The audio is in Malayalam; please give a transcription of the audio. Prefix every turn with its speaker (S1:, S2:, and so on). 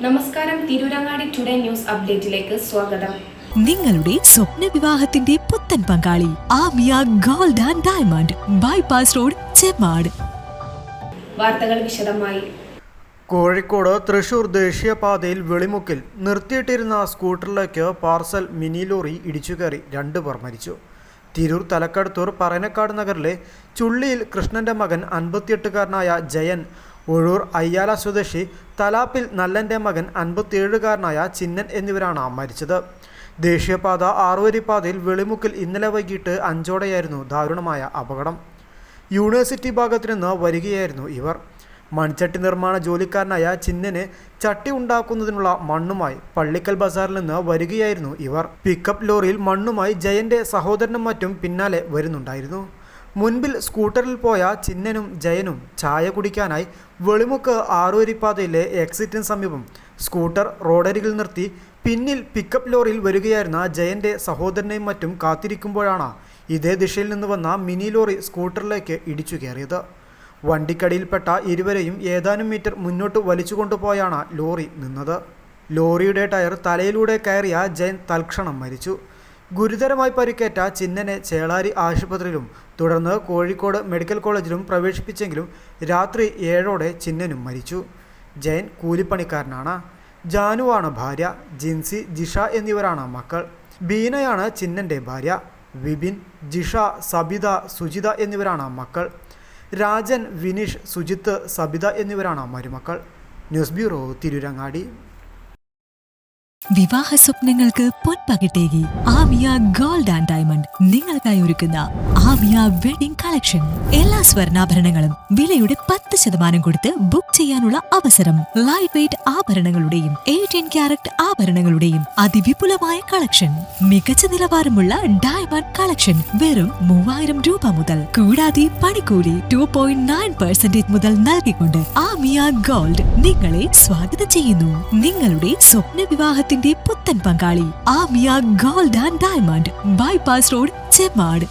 S1: നമസ്കാരം. തിരൂരങ്ങാടി ടുഡേ ന്യൂസ് അപ്ഡേറ്റിലേക്ക് സ്വാഗതം.
S2: നിങ്ങളുടെ സ്വപ്ന വിവാഹത്തിന്റെ പുത്തൻ പങ്കാളി Amiya gold and diamond bypass road, Chemmad.
S1: വാർത്തകൾ വിശദമായി.
S3: കോഴിക്കോട് തൃശൂർ ദേശീയപാതയിൽ വെളിമുക്കിൽ നിർത്തിയിട്ടിരുന്ന സ്കൂട്ടറിലേക്ക് പാർസൽ മിനി ലോറി ഇടിച്ചുകയറി 2 പേർ മരിച്ചു. തിരൂർ തലക്കടത്തൂർ പറയനക്കാട് നഗറിലെ ചുള്ളിയിൽ കൃഷ്ണന്റെ മകൻ 58-കാരനായ ജയൻ, ഒഴൂർ അയ്യാല സ്വദേശി തലാപ്പിൽ നല്ലൻ്റെ മകൻ 57-കാരനായ ചിന്നൻ എന്നിവരാണ് മരിച്ചത്. ദേശീയപാത 6-വരിപ്പാതയിൽ വെളിമുക്കിൽ ഇന്നലെ വൈകിട്ട് 5-ഓടെയായിരുന്നു ദാരുണമായ അപകടം. യൂണിവേഴ്സിറ്റി ഭാഗത്തു നിന്ന് വരികയായിരുന്നു ഇവർ. മൺചട്ടി നിർമ്മാണ ജോലിക്കാരനായ ചിന്നന് ചട്ടി ഉണ്ടാക്കുന്നതിനുള്ള മണ്ണുമായി പള്ളിക്കൽ ബസാറിൽ നിന്ന് വരികയായിരുന്നു ഇവർ. പിക്കപ്പ് ലോറിയിൽ മണ്ണുമായി ജയന്റെ സഹോദരനും മറ്റും പിന്നാലെ വരുന്നുണ്ടായിരുന്നു. മുൻപിൽ സ്കൂട്ടറിൽ പോയ ചിന്നനും ജയനും ചായ കുടിക്കാനായി വെളിമുക്ക് 6-വരിപ്പാതയിലെ എക്സിറ്റിന് സമീപം സ്കൂട്ടർ റോഡരികിൽ നിർത്തി പിന്നിൽ പിക്കപ്പ് ലോറിയിൽ വരികയായിരുന്ന ജയന്റെ സഹോദരനെയും മറ്റും കാത്തിരിക്കുമ്പോഴാണ് ഇതേ ദിശയിൽ നിന്ന് വന്ന മിനി ലോറി സ്കൂട്ടറിലേക്ക് ഇടിച്ചു കയറിയത്. വണ്ടിക്കടിയിൽപ്പെട്ട ഇരുവരെയും ഏതാനും മീറ്റർ മുന്നോട്ട് വലിച്ചുകൊണ്ടുപോയാണ് ലോറി നിന്നത്. ലോറിയുടെ ടയർ തലയിലൂടെ കയറിയ ജയൻ തൽക്ഷണം മരിച്ചു. ഗുരുതരമായി പരിക്കേറ്റ ചിന്നനെ ചേളാരി ആശുപത്രിയിലും തുടർന്ന് കോഴിക്കോട് മെഡിക്കൽ കോളേജിലും പ്രവേശിപ്പിച്ചെങ്കിലും രാത്രി 7-ഓടെ ചിന്നനും മരിച്ചു. ജയൻ കൂലിപ്പണിക്കാരനാണ്. ജാനുവാണ് ഭാര്യ. ജിൻസി, ജിഷ എന്നിവരാണ് മക്കൾ. ബീനയാണ് ചിന്നൻ്റെ ഭാര്യ. വിപിൻ, ജിഷ, സബിത, സുജിത എന്നിവരാണ് മക്കൾ. രാജൻ, വിനീഷ്, സുജിത്ത്, സബിത എന്നിവരാണ് മരുമക്കൾ. News bureau, Tirurangadi.
S2: വിവാഹ സ്വപ്നങ്ങൾക്ക് പൊൻപകിട്ടേകി ആമിയ ഗോൾഡ് ആൻഡ് ഡയമണ്ട് നിങ്ങൾക്കായി ഒരുക്കുന്ന ആമിയ വെഡിംഗ് കളക്ഷൻ. എല്ലാ സ്വർണ്ണാഭരണങ്ങളും വിലയുടെ 10% കൊടുത്ത് ബുക്ക് ചെയ്യാനുള്ള അവസരം. ലൈറ്റ് വെയ്റ്റ് ആഭരണങ്ങളുടെയും 18 ക്യാരറ്റ് ആഭരണങ്ങളുടെയും അതിവിപുലമായ കളക്ഷൻ. മികച്ച നിലവാരമുള്ള ഡയമണ്ട് കളക്ഷൻ വെറും 3000 രൂപ മുതൽ. കൂടാതെ പണിക്കൂലി 2.9% മുതൽ നൽകിക്കൊണ്ട് ആമിയ ഗോൾഡ് നിങ്ങളെ സ്വാഗതം ചെയ്യുന്നു. നിങ്ങളുടെ സ്വപ്ന വിവാഹത്തിന്റെ പുത്തൻ പങ്കാളി Amiya gold and diamond bypass road, Chemmad.